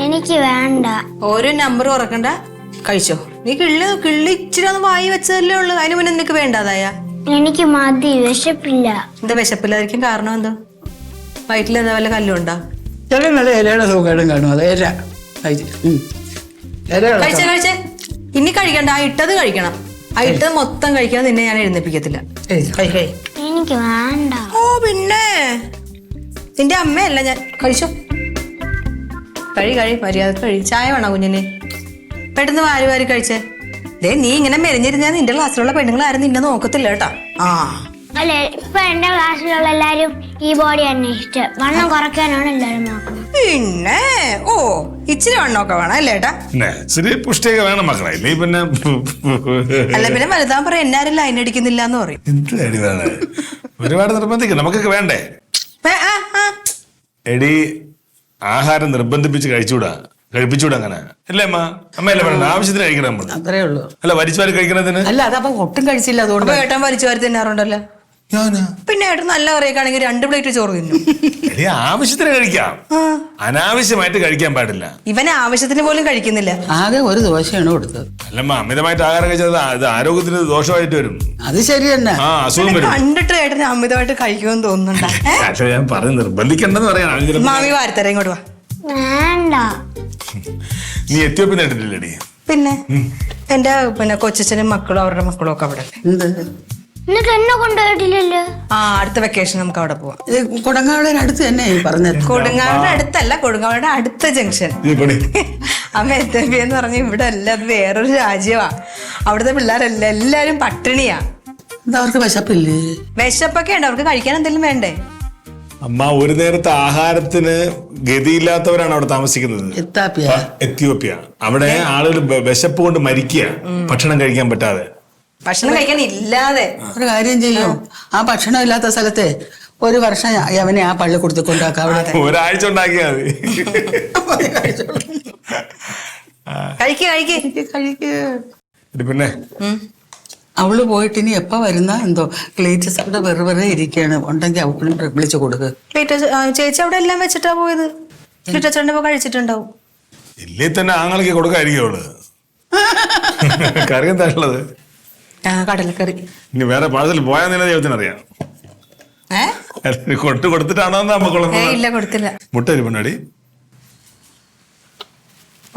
എനിക്ക് വേണ്ട. ഒരു നമ്പർ ഉറക്കണ്ട, കഴിച്ചോ. നീ കിള്ളി ഇച്ചിരി ഒന്ന് വായി വെച്ചതല്ലേ ഉള്ളു, അതിന് മുന്നേ നിനക്ക് വേണ്ടാതായ? എനിക്ക് മതി, വിശപ്പില്ല. എന്താ വിശപ്പില്ലാതിരിക്കും കാരണം എന്തോ? വയറ്റിൽ എന്താ വല്ല കല്ലുണ്ടോ? ചില നല്ല ഇലയുടെ സുഖം കാണും. അത് ഇല കഴിച്ചേ. ഇനി കഴിക്കണ്ട, ആ ഇട്ടത് കഴിക്കണം. ആ ഇട്ടത് മൊത്തം കഴിക്കണം, നിന്നെ ഞാൻ എഴുന്നേപ്പിക്കത്തില്ല. എനിക്ക് വേണ്ട. ഓ പിന്നെ നിന്റെ അമ്മയല്ല ഞാൻ. കഴിച്ചോ, കഴി മര്യാദ കഴി. ചായ വേണോ കുഞ്ഞിന്? പെട്ടെന്ന് വാരി കഴിച്ചേ. ദേ നീ ഇങ്ങനെ മെലിഞ്ഞിരുന്നാ നിന്റെ ക്ലാസ്സിലുള്ള പെണ്ണുങ്ങൾ ആരും നിന്നെ നോക്കത്തില്ല കേട്ടാ. ആ അല്ലെ, ഇപ്പൊ എന്റെ ക്ലാസ്സിലുള്ള എല്ലാരും ഈ ബോഡി തന്നെ ഇഷ്ടം. വണ്ണം കുറയ്ക്കാനാണ് എല്ലാരും നോക്കുന്നത്. പിന്നെ ഓ ഇച്ചിരി വണ്ണമൊക്കെ വേണം അല്ലേ ഏട്ടാ? ഇച്ചിരി പുഷ്ടിയൊക്കെ വേണം മക്കളെ. ഇല്ലേ പിന്നെ അല്ല പിന്നെ വലുതാൻ പറയും എന്നാരും ലൈൻ അടിക്കുന്നില്ല എന്ന് പറയും. എന്ത് അടിതാണ്, ഒരുപാട് നിർബന്ധിക്കണം. നമുക്കൊക്കെ വേണ്ടേ എടി? ആഹാരം നിർബന്ധിപ്പിച്ച് കഴിപ്പിച്ചൂടാ അങ്ങനെ അല്ലേ അമ്മ? അമ്മയല്ലേ പറയണ്ട, ആവശ്യത്തിന് കഴിക്കണം നമ്മൾ. അത്രേ ഉള്ളൂ. അല്ല വലിച്ചു വാരി കഴിക്കണതിന് അല്ല, അതപ്പൊ ഒട്ടും കഴിച്ചില്ല. അതുകൊണ്ട് ഏട്ടൻ വലിച്ചു വാരി തിന്നാറുണ്ടല്ലോ. പിന്നെ ഏട്ടൻ നല്ല കറിയൊക്കെയാണെങ്കിൽ 2 പ്ലേറ്റ് ചോറ് തിന്നു. എടി ആവശ്യത്തിന് കഴിക്കാം, അനാവശ്യമായിട്ട് കഴിക്കാൻ പാടില്ല. ഇവന് ആവശ്യത്തിന് പോലും കഴിക്കുന്നില്ല. ആകെ ഒരു ദോശയാണ് കൊടുത്തത്. അല്ലമ്മ, അമിതമായിട്ട് ആഹാരം കഴിച്ചത് അത് ആരോഗ്യത്തിന് ദോഷമായിട്ട് വരും. അത് ശരി തന്നെ. ആ അസുഖം വരും. കണ്ടിട്ട് ഏട്ടന് അമിതമായിട്ട് കഴിക്കുമെന്ന് തോന്നുന്നുണ്ടോ? പക്ഷേ ഞാൻ പറഞ്ഞ് നിർബന്ധിക്കണ്ടെന്ന് പറയാം. മാമി വാരത്തര ഇങ്ങോട്ട് വാ. വേണ്ട. നീ എത്യോപ്യ നേട്ടിട്ടില്ലേടി? പിന്നെ എന്റെ കൊച്ചച്ഛനും മക്കളും അവരുടെ മക്കളും ഒക്കെ അവിടെ. എന്നിട്ട് എന്നെ കൊണ്ടുപോയിട്ടില്ലല്ലോ. ആ അടുത്ത വെക്കേഷൻ നമുക്ക് അവിടെ പോവാം. കൊടുങ്ങാവിയുടെ അടുത്ത് തന്നെ പറഞ്ഞത്. കൊടുങ്ങാവിയുടെ അടുത്തല്ല, കൊടുങ്ങാവിയുടെ അടുത്ത ജംഗ്ഷൻ. അമ്മ എത്യോപ്യ എന്ന് പറഞ്ഞ ഇവിടെ അല്ല, അത് വേറൊരു രാജ്യമാ. അവിടുത്തെ പിള്ളേരല്ല എല്ലാരും പട്ടിണിയാ. എന്താ അവർക്ക് വിശപ്പില്ലേ? വിശപ്പൊക്കെ ഉണ്ട്, അവർക്ക് കഴിക്കാൻ എന്തെങ്കിലും വേണ്ടേ? അമ്മ, ഒരു നേരത്തെ ആഹാരത്തിന് ഗതിയില്ലാത്തവരാണ് അവിടെ താമസിക്കുന്നത്. എത്യോപ്യ. അവിടെ ആളുകൾ വിശപ്പ് കൊണ്ട് മരിക്കുക, ഭക്ഷണം കഴിക്കാൻ പറ്റാതെ. ഭക്ഷണം കഴിക്കാൻ ഇല്ലാതെ. ഒരു കാര്യം ചെയ്യും, ആ ഭക്ഷണം ഇല്ലാത്ത സ്ഥലത്തെ ഒരു വർഷം അവനെ ആ പള്ളി കൊടുത്ത് കൊണ്ടാക്കാം. ഒരാഴ്ച ഉണ്ടാക്കിയാ മതി. പിന്നെ അവള് പോയിട്ട് ഇനി എപ്പ വരുന്ന എന്തോ? ക്ലീറ്റസ് അവിടെ വെറുതെ ഇരിക്കുകയാണ്. ഉണ്ടെങ്കിൽ അവളും വിളിച്ചു കൊടുക്ക്. ചേച്ചി അവിടെ എല്ലാം വെച്ചിട്ടാ പോയത്. ക്ലീറ്റച്ചേട്ടൻ കഴിച്ചിട്ടുണ്ടാവും. ഇല്ലേ തന്നെ ആങ്ങൾക്ക് കൊടുക്കായിരിക്കും അവള്. കറി എന്താ ഉള്ളത്? കടലക്കറി. ഇനി വേറെ പാഴ്സൽ പോയാൽ നിന്നെ ദൈവത്തിനറിയാം. കൊടുത്തിട്ടാണോ നമുക്കുള്ളത്? ഇല്ല, കൊടുത്തില്ല. മുട്ട ഇരിപ്പുണ്ടടി?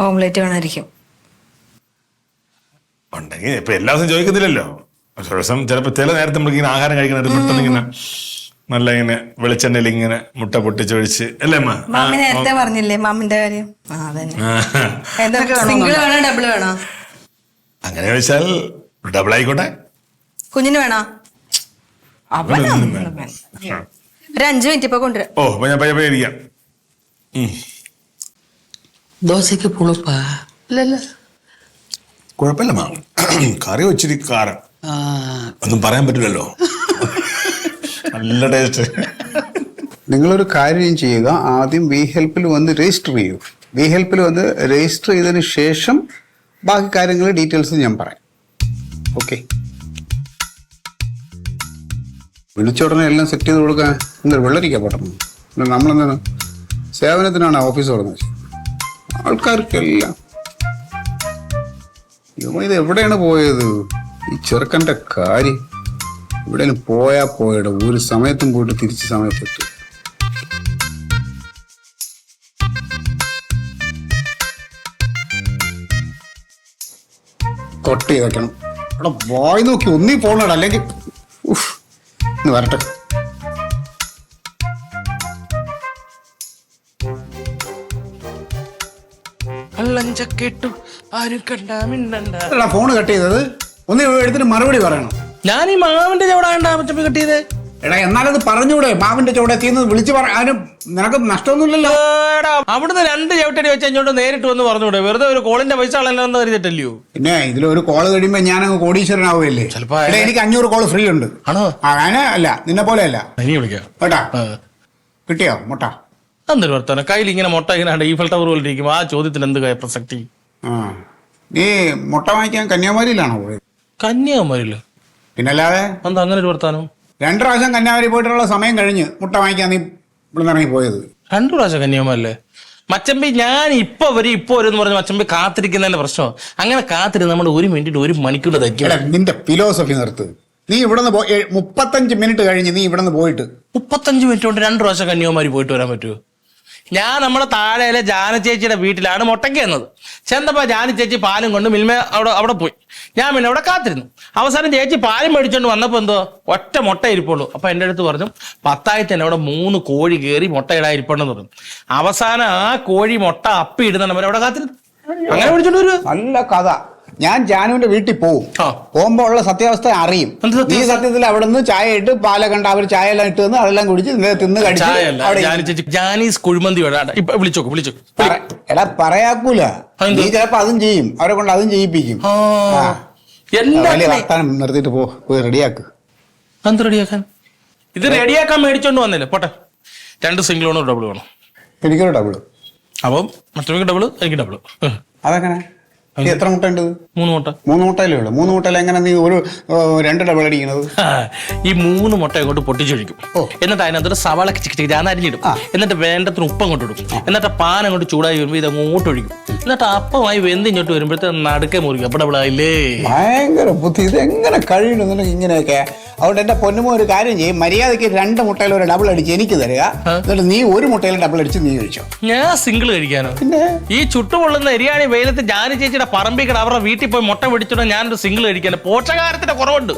ഓംലെറ്റ് വേണമായിരിക്കും. ഉണ്ടെങ്കിൽ ഇപ്പൊ എല്ലാ ദിവസം ചോദിക്കത്തില്ലല്ലോ. ദിവസം ചിലപ്പോ ചില നേരത്തെ നമ്മളിങ്ങനെ ആഹാരം കഴിക്കണ പെട്ടെന്ന് ഇങ്ങനെ നല്ല ഇങ്ങനെ വെളിച്ചെണ്ണയിൽ ഇങ്ങനെ മുട്ട പൊട്ടിച്ചൊഴിച്ച് അല്ലേ അമ്മ? മാമി നേരത്തെ പറഞ്ഞില്ലേ മാമിന്റെ കാര്യം? സിംഗിൾ വേണോ ഡബിൾ വേണോ? അങ്ങനെ ചോദിച്ചാൽ ഡബിൾ ആയിക്കോട്ടെ. കുഞ്ഞിന് വേണോ? ഒരു 5 മിനിറ്റ് ഇപ്പൊ കൊണ്ടുവരാം. ഓ ഞാൻ പയ്യെ ഇരിക്കാം. ദോശക്ക് പുളിപ്പാ? കുഴപ്പമില്ല മാം, കറി വെച്ചിരി കാരം ഒന്നും പറയാൻ പറ്റില്ലല്ലോ. നല്ല ടേസ്റ്റ്. നിങ്ങളൊരു കാര്യം ചെയ്യുക, ആദ്യം വി ഹെൽപ്പിൽ വന്ന് രജിസ്റ്റർ ചെയ്യൂ. വി ഹെൽപ്പിൽ വന്ന് രജിസ്റ്റർ ചെയ്തതിന് ശേഷം ബാക്കി കാര്യങ്ങൾ ഡീറ്റെയിൽസ് ഞാൻ പറയാം. ഓക്കെ, വിളിച്ച ഉടനെ എല്ലാം സെറ്റ് ചെയ്ത് കൊടുക്കാൻ എന്താ വെള്ളരിക്കാൻ പറ്റണം? നമ്മളെന്താണ് സേവനത്തിനാണ് ഓഫീസ് തുറന്നത്. ആൾക്കാർക്കെല്ലാം ഇത് എവിടെയാണ് പോയത്? ഈ ചെറുക്കൻ്റെ കാര്യം ഇവിടെ പോയാടെ ഒരു സമയത്തും പോയിട്ട് തിരിച്ച് സമയത്തെത്തും. തൊട്ടി വെക്കണം. അവിടെ വായി നോക്കി ഒന്നീ പോണടാ, അല്ലെങ്കിൽ ഇന്ന് വരട്ടെ. ഫോണ് കട്ട് ചെയ്തത് ഒന്ന് എടുത്തിട്ട് മറുപടി പറയണം. ഞാൻ ഈ മാവിന്റെ ചുവടാണ്ടാ മറ്റപ്പോ കെട്ടിയത്. എടാ എന്നാലത് പറഞ്ഞൂടെ? മാവിന്റെ ചുവടെ തീർന്നത് വിളിച്ചു പറയാനും നിനക്ക് നഷ്ടമൊന്നുമില്ലല്ലോ. അവിടുന്ന് 2 ചവിട്ടടി വെച്ച് അഞ്ഞോട്ട് നേരിട്ട് വന്ന് പറഞ്ഞൂടെ? വെറുതെ ഒരു കോളിന്റെ പൈസ കളയണമെന്ന് കരുതിട്ടല്ലയോ? പിന്നെ ഇതിലൊരു കോള് കഴിയുമ്പോ ഞാനങ്ങ് കോടീശ്വരനാവുകയല്ലേ? എനിക്ക് 500 കോള് ഫ്രീ ഉണ്ട്. ആണോ? അങ്ങനെ അല്ല, നിന്നെ പോലെ അല്ല. വിളിക്കാം കേട്ടാ. കിട്ടിയോ മുട്ട? എന്തൊരു വർത്താനം, കയ്യിൽ ഇങ്ങനെ മുട്ട ഇങ്ങനെ ഈഫൽ ടവർ പോലെ ഇരിക്കും. ആ ചോദ്യത്തിന് എന്ത് പ്രസക്തി? നീ മുട്ട വാങ്ങിക്കാൻ കന്യാകുമാരിയിലാണോ പോയത്? കന്യാകുമാരിയില് പിന്നല്ലാതെ എന്താ അങ്ങനെ ഒരു വർത്താനം? 2 പ്രാവശ്യം കന്യാകുമാരി പോയിട്ടുള്ള സമയം കഴിഞ്ഞ് മുട്ട വാങ്ങിക്കാൻ നീ ഇവിടെ ഇറങ്ങി പോയത്. 2 പ്രാവശ്യം കന്യാകുമാരില്ലേ? മച്ചമ്പി ഞാൻ ഇപ്പൊ വരും എന്ന് പറഞ്ഞ മച്ചമ്പി കാത്തിരിക്കുന്നതിന്റെ പ്രശ്നം. അങ്ങനെ കാത്തിരുന്ന് നമ്മൾ 1 മിനിറ്റ് 1 മണിക്കൂർ തയ്ക്കും. നിന്റെ ഫിലോസഫി നിർത്ത്. നീ ഇവിടുന്ന് 35 മിനിറ്റ് കഴിഞ്ഞ് നീ ഇവിടുന്ന് പോയിട്ട് 35 മിനിറ്റ് കൊണ്ട് 2 പ്രാവശ്യം കന്യാകുമാരി പോയിട്ട് വരാൻ പറ്റുമോ? ഞാൻ നമ്മളെ താഴെയിലെ ജാന ചേച്ചിയുടെ വീട്ടിലാണ് മുട്ടയ്ക്ക് എന്നത്. ചെന്നപ്പോ ജാനി ചേച്ചി പാലും കൊണ്ട് മിൽമ അവിടെ പോയി. ഞാൻ പിന്നെ അവിടെ കാത്തിരുന്നു. അവസാനം ചേച്ചി പാലും മേടിച്ചോണ്ട് വന്നപ്പോ എന്തോ ഒറ്റ മുട്ട ഇരിപ്പുള്ളൂ. അപ്പൊ എൻ്റെ അടുത്ത് പറഞ്ഞു 10 തന്നെ അവിടെ 3 കോഴി കയറി മുട്ടയിടാൻ ഇരിപ്പുണ്ടെന്ന് പറഞ്ഞു. അവസാനം ആ കോഴി മുട്ട അപ്പി ഇടുന്ന അവിടെ കാത്തിരുന്നു. അങ്ങനെ മേടിച്ചോണ്ട് വരും. നല്ല കഥ. ഞാൻ ജാനുവിന്റെ വീട്ടിൽ പോവും. പോകുമ്പോ ഉള്ള സത്യാവസ്ഥ അറിയും. നീ സത്യത്തിൽ അവിടെ നിന്ന് ചായ ഇട്ട് പാല കണ്ട അവർ ചായ എല്ലാം ഇട്ട് തന്ന് അതെല്ലാം കുടിച്ച് തിന്ന് ജാനീസ് കുഴിമന്തി വിളിച്ചോ. എടാ പറയാക്കൂല. നീ ചിലപ്പോ അതും ചെയ്യും. അവരെ കൊണ്ട് അതും ചെയ്യിപ്പിക്കും. വർത്താനം നിർത്തിയിട്ട് പോയി റെഡിയാക്ക്. എന്ത് റെഡിയാക്കാൻ? ഇത് റെഡിയാക്കാൻ മേടിച്ചോണ്ട് വന്നില്ലേ? പോട്ടെ. 2 സിംഗിൾ വേണോ ഡബിൾ വേണോ? എനിക്കൊരു ഡബിൾ. അപ്പം മറ്റൊരു ഡബിൾ, എനിക്ക് ഡബിൾ. അതെങ്ങനെ? എത്ര മുട്ട ഉണ്ട്? 3 മുട്ട. 3 മുട്ടയിലേ ഉള്ളൂ. 3 മുട്ടയിൽ എങ്ങനെ നീ 2 ഡബിൾ അടിക്കണത്? ഈ 3 മുട്ട അങ്ങോട്ട് പൊട്ടിച്ചൊഴിക്കും. എന്നിട്ട് അതിനകത്ത് സവാള ഞാൻ അരിഞ്ഞിടും. എന്നിട്ട് വേണ്ടത്തിന് ഉപ്പ് അങ്ങോട്ട് ഇടും. എന്നിട്ട് പാൻ അങ്ങോട്ട് ചൂടായി വരുമ്പോൾ ഇത് അങ്ങോട്ട് ഒഴിക്കും. എന്നിട്ട് അപ്പമായി വെന്ത് ഇങ്ങോട്ട് വരുമ്പോഴത്തെ നടുക്കെ മുറിക്കും. അപ്പൊ ഡബിളായില്ലേ? ഭയങ്കര ബുദ്ധി. ഇത് എങ്ങനെ കഴിയണം നിനക്ക് ഇങ്ങനെയൊക്കെ? അതുകൊണ്ട് എന്റെ പൊന്നുമോ ഒരു കാര്യം ചെയ്യും. മര്യാദയ്ക്ക് 2 മുട്ടയിൽ ഒരു ഡബിൾ അടിച്ച് എനിക്ക് തരിക. എന്നിട്ട് നീ 1 മുട്ടയിൽ ഡബിൾ അടിച്ച് നീ കഴിച്ചോ. ഞാൻ സിംഗിൾ കഴിക്കാനോ? പിന്നെ ഈ ചുട്ടുപൊള്ളുന്ന എരിയാണി വെയിലത്ത് ജാനി ചേച്ചിയുടെ പറമ്പിക്കട അവരുടെ വീട്ടിൽ പോയി മുട്ട പിടിച്ചിട്ട് ഞാനൊരു സിംഗിൾ കഴിക്കാൻ. പോഷകാഹാരത്തിന്റെ കുറവുണ്ട്.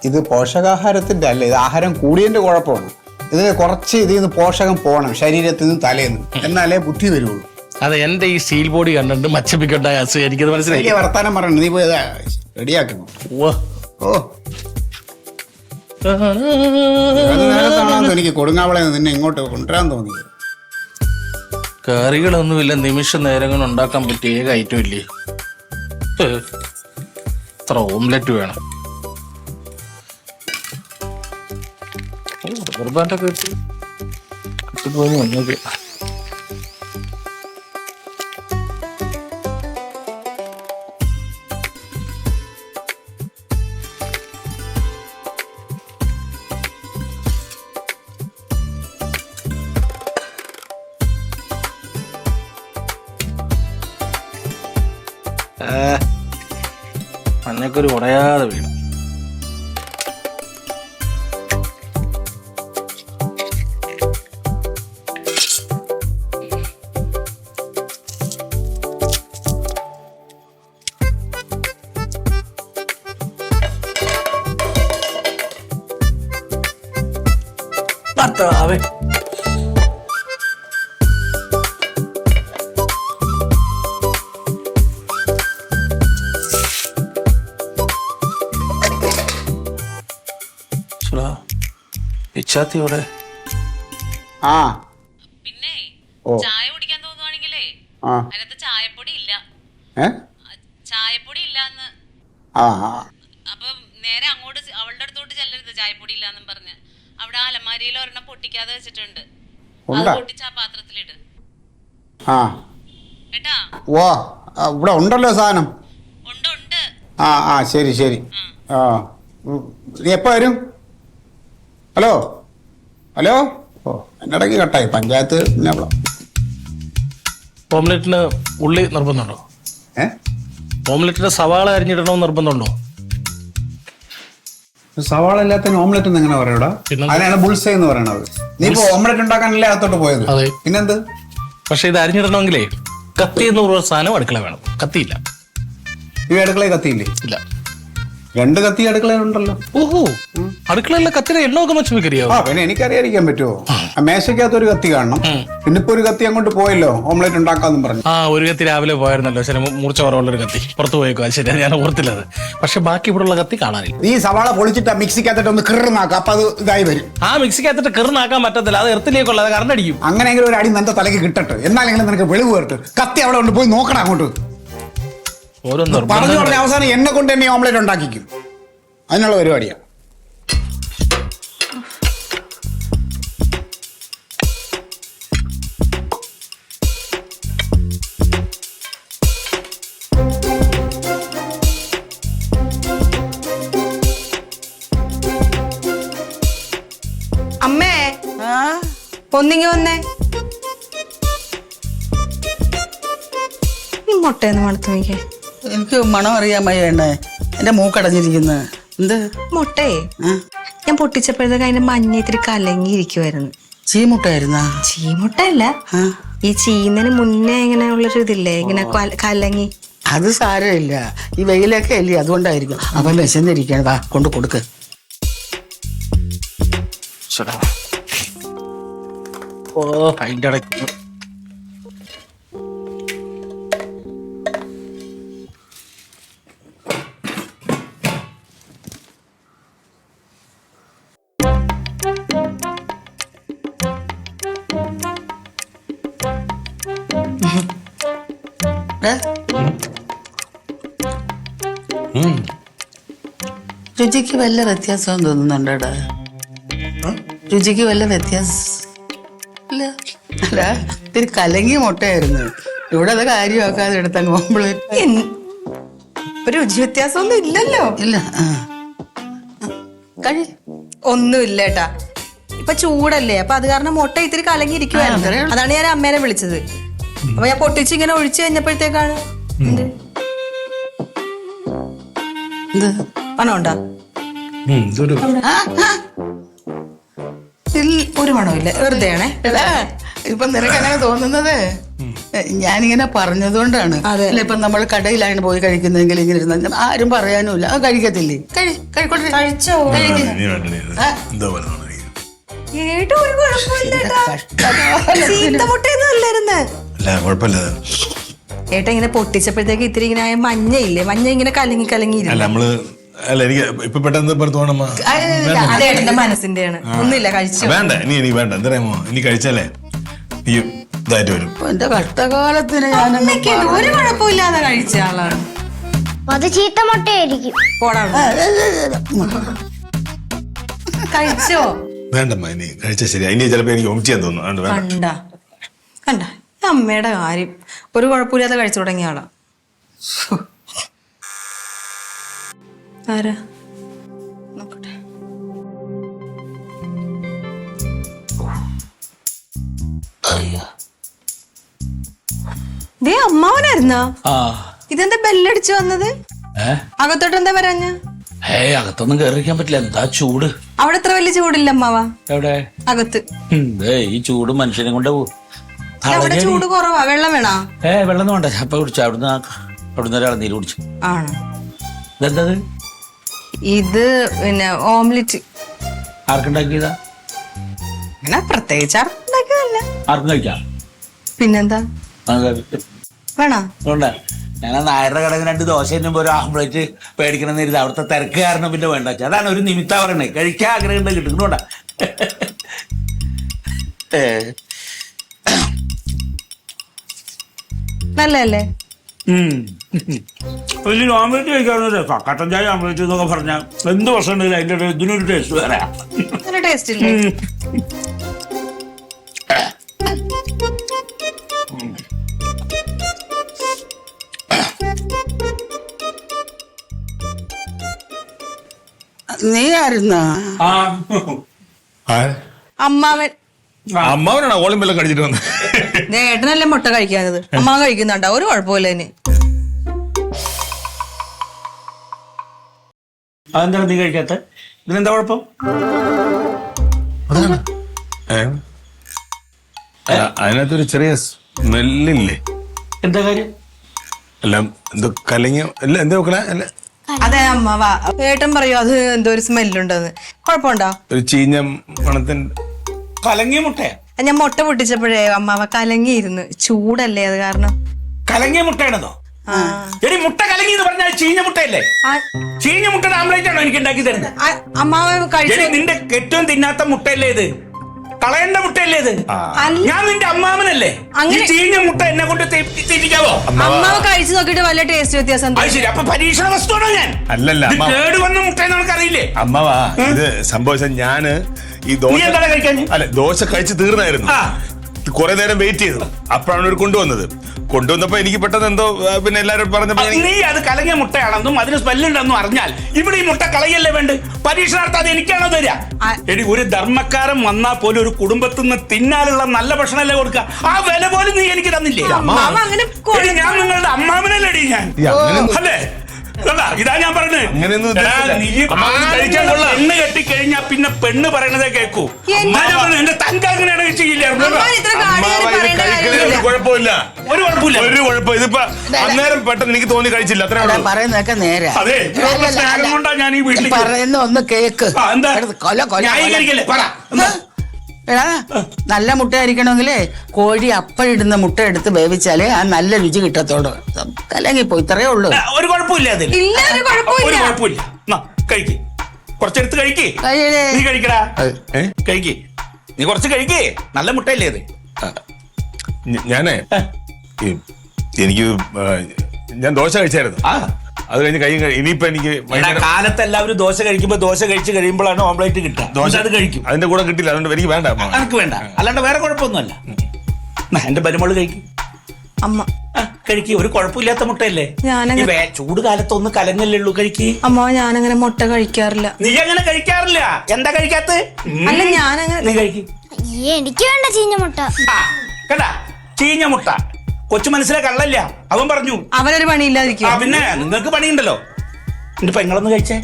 ഇത് പോഷകാഹാരത്തിന്റെ അല്ല, ഇത് ആഹാരം കൂടിയതിന്റെ കുഴപ്പമാണ്. ഇതിന് കുറച്ച് ഇതിൽ നിന്ന് പോഷകം പോകണം ശരീരത്തിൽ നിന്ന് തലേന്ന്, എന്നാലേ ബുദ്ധി വരുള്ളൂ. അതെ, എന്റെ ഈ സ്റ്റീൽ ബോഡി കണ്ടിട്ട് മച്ചപ്പിക്കുണ്ടായ അസുഖം എനിക്കത് മനസ്സിലായി. വർത്താനം പറയണ്ട. നീ പോയി റെഡിയാക്കുന്നു. എനിക്ക് കൊടുങ്ങാവളെ നിന്നെ ഇങ്ങോട്ട് കൊണ്ടുവരാൻ തോന്നിയത്. കറികളൊന്നുമില്ല, നിമിഷ നേരം കൊണ്ട് ഉണ്ടാക്കാൻ പറ്റിയ ഏക ഐറ്റം ഇല്ലേ? ഇത്ര ഓംലെറ്റ് വേണം. കുർബാനൊക്കെ കിട്ടിപ്പോയി വന്നോക്കെ. മഞ്ഞക്കൊരു ഉടയാതെ വീണു. ഭർത്താവേ, ഇച്ചാത്തിയോടെ പിന്നെ ചായ കുടിക്കാൻ തോന്നുവാണെങ്കിലേ അതിനകത്ത് ചായപ്പൊടി ഇല്ല. ചായപ്പൊടി ഇല്ലാന്ന്. അപ്പൊ നേരെ അങ്ങോട്ട് അവളുടെ അടുത്തോട്ട് ചെല്ലരുത്. ചായപ്പൊടി ഇല്ലാന്നും പറഞ്ഞ് അവിടെ അലമാരിയിൽ ഒരെണ്ണം പൊട്ടിക്കാതെ വെച്ചിട്ടുണ്ട്. അത് പൊട്ടിച്ച് ആ പാത്രത്തിലിട് കേട്ടാ. ഇവിടെ ഉണ്ടല്ലോ സാധനം. ഉണ്ട്. ശരി ശരി. നീ എപ്പോ വരും? ഹലോ എന്നിടയ്ക്ക് കട്ടായി. പഞ്ചായത്ത്. ഓംലെറ്റിന് ഉള്ളി നിർബന്ധമുണ്ടോ? ഓംലെറ്റിന് സവാള അരിഞ്ഞിടണമെന്ന് നിർബന്ധമുണ്ടോ? സവാള ഇല്ലാത്ത ഓംലെറ്റ് എന്ന് എങ്ങനെ പറയൂടാ? അതിനാണ് ബുൾസൈ എന്ന് പറയണത്. നീ ഇപ്പൊ ഓംലെറ്റ് ഉണ്ടാക്കാനല്ലേ അകത്തോട്ട് പോയത്? പിന്നെന്ത്? പക്ഷെ ഇത് അരിഞ്ഞിടണമെങ്കിലേ കത്തി എന്ന് പറയുന്ന സാധനം അടുക്കള വേണം. കത്തിയില്ല. ഈ അടുക്കളയിൽ കത്തിയില്ലേ? ഇല്ല. 2 കത്തി അടുക്കളയിലുണ്ടല്ലോ. ഓഹോ, അടുക്കളയിലെ കത്തിയുടെ എണ്ണമൊക്കെ മച്ചറിയാവോ? പിന്നെ എനിക്കറിയാതിരിക്കാൻ പറ്റുമോ? മേശക്കകത്ത് ഒരു കത്തി കാണണം. പിന്നെ ഇപ്പൊ ഒരു കത്തി അങ്ങോട്ട് പോയല്ലോ ഓംലെറ്റ് ഉണ്ടാക്കാന്നും പറഞ്ഞു. ഒരു കത്തി രാവിലെ പോയിരുന്നല്ലോ. ശരി, മൂർച്ച കുറവുള്ളൊരു കത്തി പുറത്തു പോയേക്കോ. ശരി, ഞാൻ ഓർത്തില്ലത്. പക്ഷെ ബാക്കി ഇവിടെ ഉള്ള കത്തി കാണാനില്ല. നീ സവാള പൊളിച്ചിട്ട് മിക്സിക്കകത്തിട്ട് ഒന്ന് കിറുന്നാക്കാം. അപ്പൊ അത് ഇതായി വരും. മിക്സിക്കകത്തിട്ട് കിറുന്നാക്കാൻ പറ്റത്തില്ല. അത് എർത്തിലേക്കുള്ള കറണ്ട് അടിക്കും. അങ്ങനെയെങ്കിലും ഒരു അടി നിന്റെ തലക്ക് കിട്ടട്ടെ. എന്നാലെങ്കിലും നിനക്ക് വെളിവ് വരട്ടെ. കത്തി അവിടെ കൊണ്ട് പോയി നോക്കണം അങ്ങോട്ട്. പറഞ്ഞു പറഞ്ഞ അവസാനം എന്നെ കൊണ്ട് തന്നെ ഓംലെറ്റ് ഉണ്ടാക്കിക്കും. അതിനുള്ള പരിപാടിയാണ്. ഒന്നിങ്ങി വന്നേ. ഈ മുട്ടയെന്ന് മണത്ത് നോക്കിയേ. എനിക്ക് മണം അറിയാൻ വയ്യണ്ണേ, എന്റെ മൂക്കടഞ്ഞിരിക്കുന്നു. എന്ത് മുട്ടയെ ഞാൻ പൊട്ടിച്ചപ്പോഴത്തേക്ക് അതിന്റെ മഞ്ഞ ഇത്തിരി കലങ്ങിയിരിക്കുമായിരുന്നു. ചീമുട്ടായിരുന്നാ? ചീമുട്ടല്ല, ഈ ചീന്നതിന് മുന്നേ ഇങ്ങനെ ഉള്ളൊരു ഇതില്ലേ, ഇങ്ങനെ കലങ്ങി. അത് സാരമില്ല, ഈ വെയിലൊക്കെ അല്ലേ, അതുകൊണ്ടായിരിക്കും. അപ്പൊ വിശന്നിരിക്കണം, വാ കൊണ്ട് കൊടുക്ക്. ഓ അതിന്റെ ഇടയ്ക്ക് രുചിക്ക് വല്ല വ്യത്യാസം തോന്നുന്നുണ്ടോടാ? രുചിക്ക് വല്ല വ്യത്യാസം ഇല്ല. അല്ല, ഇത്തിരി കലങ്ങിയ മുട്ടയായിരുന്നു. ഇവിടെ അത് കാര്യമാക്കാതെ എടുത്തങ്ങ് ഓംപ്ലേറ്റ്. രുചി വ്യത്യാസമൊന്നും ഇല്ലല്ലോ. ഇല്ല, ഒന്നുമില്ല ഏട്ടാ. ഇപ്പൊ ചൂടല്ലേ, അപ്പൊ അത് കാരണം മുട്ട ഇത്തിരി കലങ്ങിയിരിക്കുവായിരുന്നു. അതാണ് ഞാൻ അമ്മേനെ വിളിച്ചത്. അപ്പൊ ഞാൻ പൊട്ടിച്ച് ഇങ്ങനെ ഒഴിച്ചു കഴിഞ്ഞപ്പോഴത്തേക്കാണ് പണമുണ്ടാ? ഒരു മണമില്ല, വെറുതെ ആണേ. ഇപ്പൊ നിനക്ക് അങ്ങനെ തോന്നുന്നത് ഞാനിങ്ങനെ പറഞ്ഞതുകൊണ്ടാണ്. അല്ല, ഇപ്പൊ നമ്മൾ കടയിലാണ് പോയി കഴിക്കുന്നെങ്കിൽ ഇങ്ങനെ ഇരുന്ന ആരും പറയാനുമില്ല. അത് കഴിക്കത്തില്ലേ? കഴിച്ചോ? ഏട്ടോ ഒരു കുഴപ്പമില്ല. ഏട്ടാ ഇങ്ങനെ പൊട്ടിച്ചപ്പോഴത്തേക്ക് ഇത്തിരി ഇങ്ങനെ മഞ്ഞയില്ലേ, മഞ്ഞ ഇങ്ങനെ കലങ്ങി കലങ്ങി. എനിക്ക് ഇപ്പൊ പെട്ടെന്ന് തോന്നമ്മ അതേട്ടന്റെ മനസ്സിന്റെയാണ്. ഒന്നുമില്ല, കഴിച്ചു. വേണ്ട, ഇനി വേണ്ട. എന്തറിയാമോ, ഇനി കഴിച്ചാലേ ഈ ഇതായിട്ട് വരും. എന്റെ കഷ്ടകാലത്തിന് ഒരു കുഴപ്പമില്ലാതെ കഴിച്ച ആളാണ്. അത് ചീത്ത മുട്ടയായിരിക്കും. പോടാ, കഴിച്ചോ? വേണ്ടമ്മ, ഇനി കഴിച്ചാൽ ശരിയാ. ഇനി ചിലപ്പോ എനിക്ക് വോമിറ്റ് ചെയ്യാൻ തോന്നുന്നു. കണ്ട കണ്ട അമ്മയുടെ കാര്യം, ഒരു കുഴപ്പമില്ലാതെ കഴിച്ചു തുടങ്ങിയ ആളാ. ആരാ നോക്കട്ടെ. ദേ അമ്മാവനായിരുന്നോ? ഇതെന്താ ബെല്ലടിച്ചു വന്നത്? അകത്തോട്ട് എന്താ പറയാഞ്ഞ? അകത്തൊന്നും കയറിക്കാൻ പറ്റില്ല, എന്താ ചൂട്. അവിടെ എത്ര വലിയ ചൂടില്ല അമ്മാവാ. എവിടെ? അകത്ത്. ഈ ചൂട് മനുഷ്യനെ കൊണ്ട് അവിടെ ചൂട് കുറവാ. വെള്ളം വേണോ? വെള്ളം വേണ്ട, ചപ്പ കുടിച്ചു. അവിടുന്ന് ഒരാൾ നീര് കുടിച്ചു. ആണോ? ഇതെന്താ? ഇത് പിന്നെ ഓംലെറ്റ്. ആർക്കുണ്ടാക്കിയതാ? അങ്ങനെ പ്രത്യേകിച്ച് ആർക്കുണ്ടാക്കിയതല്ല. ആർക്കും കഴിക്കാം. പിന്നെന്താ വേണോ? ഞാൻ നായരുടെ കടന്ന് 2 ദോശ തിന്നുമ്പോ ഒരു ആംപ്ലേറ്റ് പേടിക്കണം എന്ന് അവിടുത്തെ തിരക്ക് കാരണം പിന്നെ വേണ്ട. അതാണ് ഒരു നിമിത്ത പറയണേ. കഴിക്കാൻ ആഗ്രഹം ഉണ്ടെങ്കിൽ കിട്ടുന്നുണ്ടാ. നല്ലല്ലേ? വലിയൊരു ഓംലേറ്റ് കഴിക്കാവുന്ന കട്ടൻ ചായ ഓംലേറ്റ് എന്നൊക്കെ പറഞ്ഞാൽ എന്ത് വർഷം ഉണ്ടെങ്കിലും അതിൻ്റെ ഇതിനൊരു ടേസ്റ്റ് വേറെ. നല്ല ടേസ്റ്റ് ഇല്ലേ? നീ ആയിരുന്ന അമ്മാവൻ. അമ്മാവനാണോ ഓളം വെള്ളം കഴിച്ചിട്ട് വന്നത്? ഏട്ടനല്ലേ മുട്ട കഴിക്കാനത്, അമ്മാവൻ കഴിക്കുന്നുണ്ടാ. ഒരു കുഴപ്പമില്ല. ഇനി അതെന്താണ് നീ കഴിക്കാത്ത? ഇതിനെന്താ കുഴപ്പം? അതിനകത്തൊരു ചെറിയ സ്മെല്ലില്ലേ? എന്താ കാര്യം? എല്ലാം എന്തോ കലങ്ങിയ അല്ല, എന്താ നോക്കണ? അല്ല, അതെ അമ്മാവാ. ഏട്ടൻ പറയൂ അത് എന്തോ ഒരു സ്മെല്ലുണ്ടെന്ന്. കുഴപ്പമുണ്ടോ? ഒരു ചീഞ്ഞ മണത്തിന്റെ. കലങ്ങിയ മുട്ടയാ? ഞാൻ മുട്ട പൊട്ടിച്ചപ്പോഴേ അമ്മാവ കലങ്ങിയിരുന്നു. ചൂടല്ലേ അത് കാരണം. കലങ്ങിയ മുട്ടയാണെന്നോ? എടി മുട്ട കലങ്ങി എന്ന് പറഞ്ഞാൽ ചീഞ്ഞ മുട്ടയല്ലേ? ചീഞ്ഞ മുട്ടയുടെ ആംപ്ലേറ്റ് ആണോ എനിക്ക് ഉണ്ടാക്കി തരുന്നത്? അമ്മാവ കഴിച്ചു. നിന്റെ ഏറ്റവും തിന്നാത്ത മുട്ടയല്ലേ ഇത്? കളയേണ്ട മുട്ടയല്ലേ ഇത്? ഞാൻ നിന്റെ അമ്മാവനല്ലേ? ചീഞ്ഞ മുട്ട എന്നെ കൊണ്ട് തിരിക്കാവോ? അമ്മാവ കഴിച്ചു നോക്കിട്ട് വല്ല ടേസ്റ്റ് വ്യത്യാസം. ശരി, അപ്പൊ പരീക്ഷണ വസ്തുവാണോ ഞാൻ? അല്ലല്ല, കേട് വന്ന മുട്ട നമുക്കറിയില്ലേ? അമ്മാവാ, ഇത് സംഭവിച്ച ഞാന് ഈ ദോശ കഴിച്ച് തീർന്നായിരുന്നു. കുറെ നേരം വെയിറ്റ് ചെയ്തു. അപ്പോഴാണ് ഇവർ കൊണ്ടുവന്നത്. കൊണ്ടുവന്നപ്പോ എനിക്ക് പെട്ടെന്ന് എന്തോ പിന്നെ എല്ലാരും പറഞ്ഞപ്പോ നീ അത് കലങ്ങിയ മുട്ടയാണെന്നും അതിന് സ്മെല്ലുണ്ടെന്നും അറിഞ്ഞാൽ ഇവിടെ ഈ മുട്ട കളയല്ലേ വേണ്ട? പരീക്ഷണാർത്ഥം അത് എനിക്കാണോ തരിക? എടി, ഒരു ധർമ്മക്കാരൻ വന്നാൽ പോലും ഒരു കുടുംബത്തിൽ നിന്ന് തിന്നാനുള്ള നല്ല ഭക്ഷണമല്ലേ കൊടുക്കുക. ആ വില പോലും നീ എനിക്ക് തന്നില്ലേ? ഞാൻ നിങ്ങളുടെ അമ്മാവനല്ലേടി ഞാൻ, അല്ലേ? ഇതാ ഞാൻ പറഞ്ഞത്. പെണ്ണ് കെട്ടിക്കഴിഞ്ഞാ പിന്നെ പെണ്ണ് പറയണതേ കേൾക്കൂ. എന്റെ തങ്ക അങ്ങനെയാണ് കുഴപ്പമില്ല, ഒരു കുഴപ്പമില്ല, ഒരു കുഴപ്പം. ഇതിപ്പോ അന്നേരം പെട്ടെന്ന് എനിക്ക് തോന്നി കഴിച്ചില്ല, അത്ര പറയുന്നതൊക്കെ നേരെ. അതെ, സ്നേഹം കൊണ്ടാ ഞാൻ ഈ വീട്ടിൽ പറയുന്ന ഒന്ന് കേക്ക്. എടാ, നല്ല മുട്ട ആയിരിക്കണമെങ്കിലേ കോഴി അപ്പഴിടുന്ന മുട്ട എടുത്ത് വേവിച്ചാലേ ആ നല്ല രുചി കിട്ടത്തോളൂ. കലങ്ങിപ്പോ ഇത്രയേ ഉള്ളൂ. ഒരു കുഴപ്പമില്ല, അതിൽ ഒരു കുഴപ്പമില്ല. കഴിക്ക്, കുറച്ചെടുത്ത് കഴിക്ക്. നീ കഴിക്കടാ, കഴിക്ക്. നീ കുറച്ച് കഴിക്കേ, നല്ല മുട്ടയല്ലേ അത്. ഞാനേ എനിക്ക് ഞാൻ ദോശ കഴിച്ചായിരുന്നു. അത് കഴിഞ്ഞ് ഇനിയിപ്പോ എനിക്ക് കാലത്ത് എല്ലാവരും ദോശ കഴിക്കുമ്പോ ദോശ കഴിച്ച് കഴിയുമ്പോഴാണ് ഓംപ്ലേറ്റ് കിട്ടുക. ദോശ അത് കഴിക്കും, അതിന്റെ കൂടെ കിട്ടില്ല, അതുകൊണ്ട് എനിക്ക് വേണ്ട. എനിക്ക് വേണ്ട, അല്ലാണ്ട് വേറെ കുഴപ്പമൊന്നുമല്ല. എന്റെ മരുമോള് കഴിക്കും, അമ്മ കഴിക്ക്. ഒരു കുഴപ്പമില്ലാത്ത മുട്ടയല്ലേ. ചൂട് കാലത്ത് ഒന്ന് കലങ്ങല്ലേ ഉള്ളൂ, കഴിക്ക്. അമ്മ ഞാനങ്ങനെ മുട്ട കഴിക്കാറില്ല. നീ അങ്ങനെ കഴിക്കാറില്ല? എന്താ കഴിക്കാത്ത? അല്ല, ഞാനങ്ങനെ. നീ കഴിക്കും. എനിക്ക് വേണ്ട ചീഞ്ഞ മുട്ട. കേട്ടാ, ചീഞ്ഞ മുട്ട കൊച്ചു മനസ്സിലെ കള്ളല്ല. അവൻ പറഞ്ഞു അവനൊരു പണിയില്ലാതിരിക്കും. പിന്നെ നിങ്ങൾക്ക് പണിയുണ്ടല്ലോ. എന്റെ പെങ്ങളൊന്ന് കഴിച്ചേ,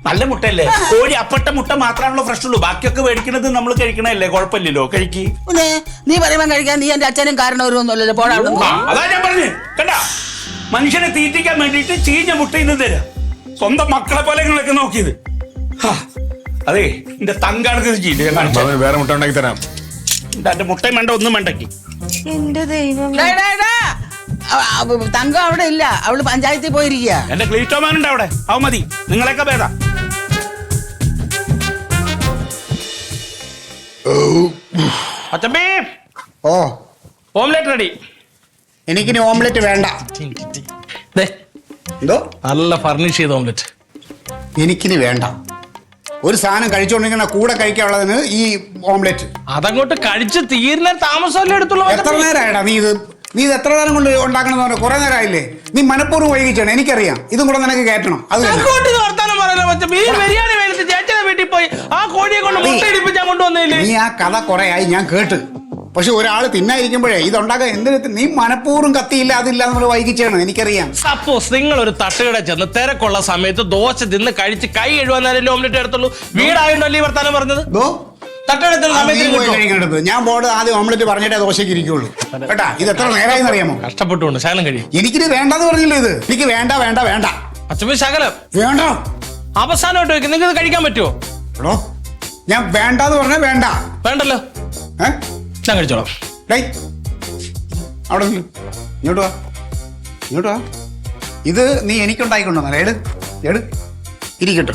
നല്ല മുട്ടയല്ലേ. കോഴി അപ്പട്ട മുട്ട മാത്രമാണല്ലോ ഫ്രഷ് ഉള്ളൂ, ബാക്കിയൊക്കെ മേടിക്കണത് നമ്മൾ കഴിക്കണല്ലേ, കുഴപ്പമില്ലല്ലോ. കഴിക്ക്. നീ പറയുമ്പോ കഴിക്കാൻ നീ എന്റെ അച്ഛനും കാരണവരൊന്നുമല്ലല്ലോ. പോടാ. അതാ ഞാൻ പറഞ്ഞു, കണ്ടാ, മനുഷ്യനെ തീറ്റിക്കാൻ വേണ്ടിയിട്ട് ചീഞ്ഞ മുട്ട ഇന്ന് തരാം. സ്വന്തം മക്കളെ പോലെ നിങ്ങളൊക്കെ നോക്കിയത്. അതെ, എന്റെ തങ്കാണത് ചെയ്യില്ല. വേറെ മുട്ട ഉണ്ടാക്കി തരാം. എന്റെ മുട്ടയും വേണ്ട, ഒന്നും വേണ്ടക്ക്. എന്റെ ദൈവം, തങ്കം അവിടെ ഇല്ല, അവള് പഞ്ചായത്തിൽ പോയിരിക്കുക. എന്റെ ക്ലീറ്റോമാനുണ്ട് അവിടെ, അവ മതി. നിങ്ങളെയൊക്കെ ഭേദ. ഓ, ഓംലെറ്റ് റെഡി. എനിക്കിനി ഓംലെറ്റ് വേണ്ട. എന്തോ നല്ല ഫർണിഷ് ചെയ്ത ഓംലെറ്റ് എനിക്കിനി വേണ്ട. ഒരു സാധനം കഴിച്ചുകൊണ്ടിരിക്കുന്ന കൂടെ കഴിക്കാനുള്ളതിന് ഈ ഓംലെറ്റ്. അതങ്ങോട്ട് കഴിച്ച് തീരുന്ന താമസമല്ലേ എടുത്തുള്ളൂ. എത്ര നേരമായിട്ടാ നീ ഇത് എത്ര നേരം കൊണ്ട് ഉണ്ടാക്കണമെന്ന് പറഞ്ഞാൽ കുറെ നേരമായില്ലേ? നീ മനഃപൂർവ്വം വൈകിച്ചാണ്, എനിക്കറിയാം. ഇതും കൂടെ നിനക്ക് കയറ്റണം. അത് ബിരിയാണി മേടിച്ച് ചേച്ചിയുടെ വീട്ടിൽ പോയി ആ കോഴിയെ കൊണ്ട് മുട്ട ഇടിപ്പിച്ചാൽ കൊണ്ടുവന്നില്ലേ? നീ ആ കഥ കുറെ ആയി ഞാൻ കേട്ട്. പക്ഷെ ഒരാൾ തിന്നായിരിക്കുമ്പോഴേ ഇതുണ്ടാക്കാൻ എന്തിനു നീ മനഃപൂർവ്വം കത്തിയില്ല അതില്ല നമ്മൾ വൈകിച്ചാണ്, എനിക്കറിയാം. സപ്പോസ് നിങ്ങൾ ഒരു തട്ടുകട ചെന്ന് തിരക്കുള്ള സമയത്ത് ദോശ തിന്ന് കഴിച്ച് കൈ എഴുവാൻ ഓംലെറ്റ് എടുത്തുള്ളൂ. വീടായോണ്ടല്ലേ ഈ വർത്താനം പറഞ്ഞത്? ഞാൻ ബോർഡ് ആദ്യം ഓംലെറ്റ് പറഞ്ഞിട്ടേ ദോശയ്ക്ക് ഇരിക്കുള്ളൂ കേട്ടാ. ഇത് എത്ര നേരമായി അറിയാമോ? കഷ്ടപ്പെട്ടുകൊണ്ട് ശകലം കഴിയും. എനിക്കിത് വേണ്ടെന്ന് പറഞ്ഞില്ല. ഇത് എനിക്ക് വേണ്ട വേണ്ട വേണ്ട. അച്ഛൻ ശകലം വേണ്ട. അവസാനമായിട്ട് വെക്കും. നിങ്ങൾക്ക് കഴിക്കാൻ പറ്റുമോ? എടോ, ഞാൻ വേണ്ടെന്ന് പറഞ്ഞാ വേണ്ട. വേണ്ടല്ലോ, ഞാൻ കഴിച്ചോളാം. അവിടെ ഇങ്ങോട്ട് വാ, ഇങ്ങോട്ട് വാ. ഇത് നീ എനിക്കുണ്ടായിക്കൊണ്ടോ? എട് ഇരിക്കട്ടെ.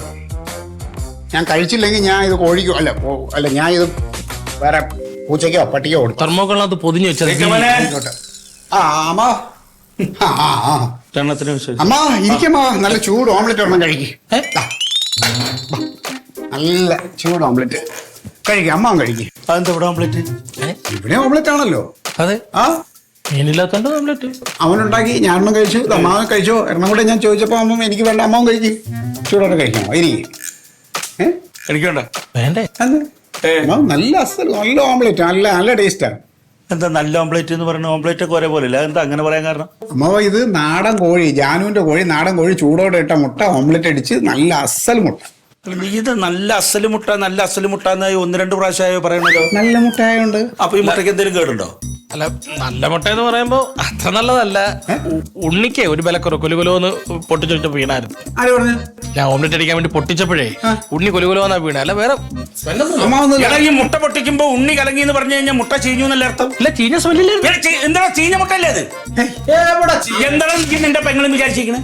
ഞാൻ കഴിച്ചില്ലെങ്കിൽ ഞാൻ ഇത് കോഴിക്കോ അല്ല ഞാൻ ഇത് വേറെ പൂച്ചയ്ക്കോ പട്ടിക്കോ കൊടുത്തു. തെർമോക്കോളിനകത്ത് പൊതിഞ്ഞു വെച്ചത്. അമ്മ ഇരിക്കമ്മ, നല്ല ചൂട് ഓംലെറ്റ് ഒരെണ്ണം കഴിക്കും. നല്ല ചൂട് ഓംലെറ്റ് കഴിക്കും. അമ്മ കഴിക്കും. അതെന്താ ഇവിടെ ഓംലെറ്റ്? ഇവിടെ ഓംലെറ്റ് ആണല്ലോ. അതെ, മീനില്ലാത്തോണ്ട് ഓംലെറ്റ് അവനുണ്ടാക്കി, ഞാനൊന്നും കഴിച്ചു. അമ്മാവൻ കഴിച്ചോ? എണ്ണം കൂടെ ഞാൻ ചോദിച്ചപ്പോ അമ്മ എനിക്ക് വേണ്ട, അമ്മാവൻ കഴിക്കും. ചൂടോടെ കഴിക്കണോ? ഇരിക്കും. എനിക്കണ്ട വേണ്ടേ? നല്ല അസൽ നല്ല ഓംലെറ്റ്, നല്ല നല്ല ടേസ്റ്റാണ്. എന്താ നല്ല ഓംപ്ലേറ്റ് എന്ന് പറയുന്ന ഓംപ്ലേറ്റ് ഒക്കെ ഒരേ പോലെ എന്താ അങ്ങനെ പറയാൻ കാരണം? അമ്മാവ ഇത് നാടൻ കോഴി, ജാനുവിന്റെ കോഴി, നാടൻ കോഴി ചൂടോടെ ഇട്ട മുട്ട ഓംലെറ്റ് അടിച്ച് നല്ല അസൽ മുട്ട. നീ ഇത് നല്ല അസല് മുട്ട നല്ല അസല് മുട്ട എന്ന് 1-2 പ്രാവശ്യമായോ പറയണല്ലോ. നല്ല മുട്ട ആയോണ്ട്. അപ്പൊ ഈ മുട്ടയ്ക്ക് എന്തെങ്കിലും കേടുണ്ടോ? അല്ല, നല്ല മുട്ട എന്ന് പറയുമ്പോ അത്ര നല്ലതല്ല. ഉണ്ണിക്ക് ഒരു കൊലുകൊലോന്ന് പൊട്ടിച്ചു വീണായിരുന്നു. ആര് പറഞ്ഞു? ഞാൻ ഓംലെറ്റ് അടിക്കാൻ വേണ്ടി പൊട്ടിച്ചപ്പോഴേ ഉണ്ണി കൊലുകൊലോന്നാ വീണ. അല്ല വേറെ ഈ മുട്ട പൊട്ടിക്കുമ്പോ ഉണ്ണി കലങ്ങി എന്ന് പറഞ്ഞു കഴിഞ്ഞാൽ മുട്ട ചീഞ്ഞു എന്നല്ല അർത്ഥം. ഇല്ല, ചീഞ്ഞ സ്മെല്ലില്ലേ? എന്താ ചീഞ്ഞ മുട്ട അല്ലേ അത്? എന്താണ് നീ നിന്റെ പെങ്ങളും വിചാരിച്ചിരിക്കണേ?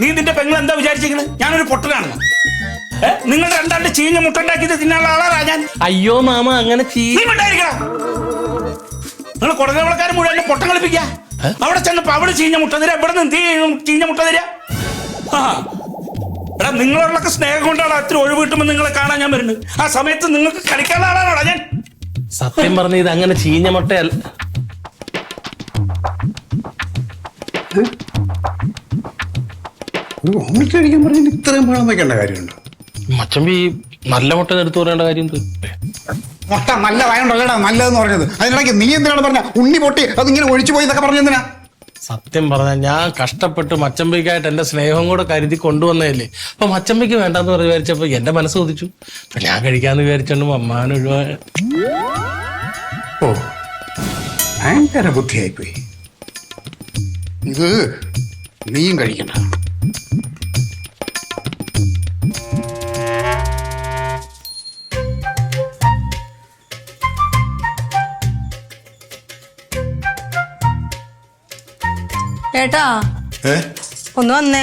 നീ നിന്റെ പെങ്ങൾ എന്താ വിചാരിച്ചിരിക്കണേ? ഞാനൊരു പൊട്ടനാണ്. നിങ്ങൾ രണ്ടാണ്ട് ചീഞ്ഞ മുട്ട ഉണ്ടാക്കിയത് തിന്നാനുള്ള ആളാ ഞാൻ. അയ്യോ മാമ, അങ്ങനെ നിങ്ങൾ കൊടുങ്ങവളക്കാരൻ മുഴുവൻ പൊട്ടം കളിപ്പിക്ക. അവിടെ ചെന്നപ്പോ അവിടെ ചീഞ്ഞ മുട്ട തരാ, ഇവിടെ നിന്ന് ചീഞ്ഞ മുട്ട തരാ. എടാ, നിങ്ങളോടൊക്കെ സ്നേഹം കൊണ്ടാണ് അത്ര ഒഴിവ് കിട്ടുമ്പോൾ നിങ്ങളെ കാണാൻ ഞാൻ വരുന്നത്. ആ സമയത്ത് നിങ്ങൾക്ക് കളിക്കാനുള്ള ആളാണോടാ ഞാൻ? സത്യം പറഞ്ഞ ഇത് അങ്ങനെ ചീഞ്ഞ മുട്ടയല്ല. ഒരു ഓംലെറ്റ് കഴിക്കാൻ പറഞ്ഞാൽ ഇത്രയും വെള്ളം വയ്ക്കേണ്ട കാര്യമുണ്ടോ? മച്ചമ്പി നല്ല മുട്ട എടുത്തു പറയേണ്ട കാര്യം എന്ത്? മുട്ട നല്ലതായോണ്ടല്ലടാ നല്ലതെന്ന് പറഞ്ഞത്. അതിനിടയ്ക്ക് നീ എന്തിനാണ് പറഞ്ഞ ഉണ്ണി പൊട്ടി അതിങ്ങനെ ഒഴിച്ചു പോയി എന്നൊക്കെ പറഞ്ഞെന്തിനാ? സത്യം പറഞ്ഞാൽ ഞാൻ കഷ്ടപ്പെട്ട് മച്ചമ്പിക്കായിട്ട് എന്റെ സ്നേഹം കൂടെ കരുതി കൊണ്ടുവന്നതല്ലേ. അപ്പൊ മച്ചമ്പിക്ക് വേണ്ടെന്ന് പറഞ്ഞ് വിചാരിച്ചപ്പോ എന്റെ മനസ്സ് കൊതിച്ചു. അപ്പൊ ഞാൻ കഴിക്കാന്ന് വിചാരിച്ചോണ്ട് അമ്മാൻ ഒഴിവായ. ഓ ഭയങ്കര ബുദ്ധിയായിപ്പോയി. ഇത് നീയും കഴിക്കണ്ട. ഏട്ടാ ഏ ഒന്ന് വന്നേ.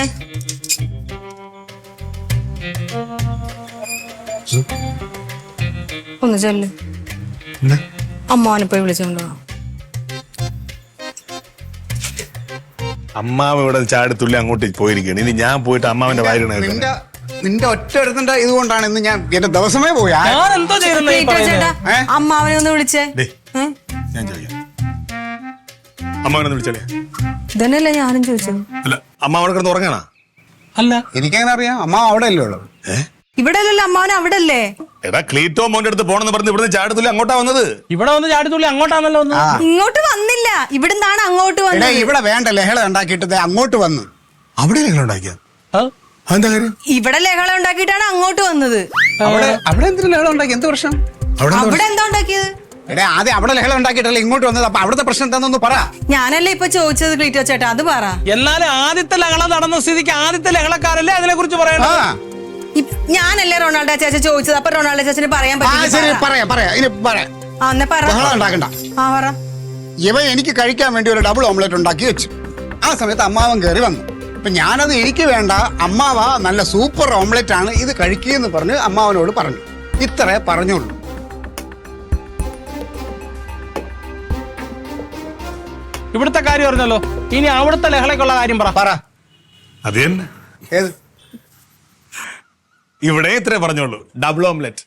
ഒന്ന് ചെല്ല്. അമ്മാവനെ പോയി വിളിച്ചോണ്ടോ. അമ്മാവ് ഇവിടെ ചാടിത്തുള്ളി അങ്ങോട്ട് പോയിരിക്കുകയാണ്. ഇനി ഞാൻ പോയിട്ട് അമ്മാവന്റെ വായിലാണ് നിന്റെ ഒറ്റ എടുത്തിന്റെ ഇതുകൊണ്ടാണ് ഇന്ന് ഞാൻ എന്റെ ദിവസമേ പോയി. ഞാൻ എന്തോ ചെയ്യുന്നത് ഈ പറയുന്നത്? ചേട്ടാ അമ്മാവനെ ഒന്ന് വിളിച്ചേ. ഞാൻ ചോദിക്കാം. അമ്മാവനെ വിളിച്ചാലേ? ഇതന്നെയല്ലേ ഞാനും ചോദിച്ചത്. അല്ല അമ്മാവനെ കിടന്ന് ഉറങ്ങണ? അല്ല എനിക്കെങ്ങനെ അറിയാം? അമ്മ അവിടെ അല്ലേ ഉള്ളത്? ഇവിടെ അല്ലല്ലോ അമ്മാവൻ അവിടെ അല്ലേ? എടാ ക്ലീറ്റോ മോന്റെ അടുത്ത് പോണെന്ന് പറഞ്ഞ് ഇവിടുന്ന് ചാടിത്തുള്ളി അങ്ങോട്ടാ വന്നത്. ഇവിടെ വന്ന് ചാടിത്തുള്ളി അങ്ങോട്ടാണല്ലോ ഒന്ന്. ഇങ്ങോട്ട് വന്നില്ല, ഇവിടുന്നാണ് അങ്ങോട്ട് വന്നത്. ഇവിടെ വേണ്ട ലഹള ഉണ്ടാക്കിയിട്ട് അങ്ങോട്ട് വന്നു. അവിടെ ലഹള ഉണ്ടാക്കിയ എന്താ കാര്യം? ഇവിടെ ലഹള ഉണ്ടാക്കിയിട്ടാണ് അങ്ങോട്ട് വന്നത്. അവിടെ എന്തിനു ലഹള ഉണ്ടാക്കി? എന്ത് പ്രശ്നം? അവിടെ എന്താ ഉണ്ടാക്കിയത്? എടേ ആദ്യം അവിടെ ലഹള ഉണ്ടാക്കിയിട്ടല്ലേ ഇങ്ങോട്ട് വന്നത്. അപ്പൊ അവിടുത്തെ പ്രശ്നം എന്താണെന്ന് പറ. ഞാനല്ലേ ഇപ്പൊ ചോദിച്ചത് ക്ലീറ്റോ ചേട്ടാ, അത് പറ. എന്നാലും ആദ്യത്തെ ലഹള നടന്ന സ്ഥിതിക്ക് ആദ്യത്തെ ലഹളക്കാരല്ലേ അതിനെ കുറിച്ച് പറയണം. ഞാനല്ലേ റൊണാൾഡോ ചേച്ചി ചോദിച്ചത്, അപ്പൊ റൊണാൾഡോ ചേച്ചിന് പറയാൻ ഉണ്ടാക്കണ്ട. ഇവ എനിക്ക് കഴിക്കാൻ വേണ്ടി ഒരു ഡബിൾ ഓംലെറ്റ് ഉണ്ടാക്കി വെച്ചു. ആ സമയത്ത് അമ്മാവൻ കയറി വന്നു. അപ്പൊ ഞാനത് എനിക്ക് വേണ്ട, അമ്മാവ നല്ല സൂപ്പർ ഓംലെറ്റ് ആണ്, ഇത് കഴിക്കുകയെന്ന് പറഞ്ഞ് അമ്മാവനോട് പറഞ്ഞു. ഇത്രേ പറഞ്ഞുള്ളൂ. ഇവിടുത്തെ കാര്യം പറഞ്ഞല്ലോ, ഇനി അവിടുത്തെ ലഹളക്കുള്ള കാര്യം പറ. അത് തന്നെ. ഏത്? ഇവിടെ ഇത്രേ പറഞ്ഞോളൂ, ഡബിൾ ഓംലെറ്റ്.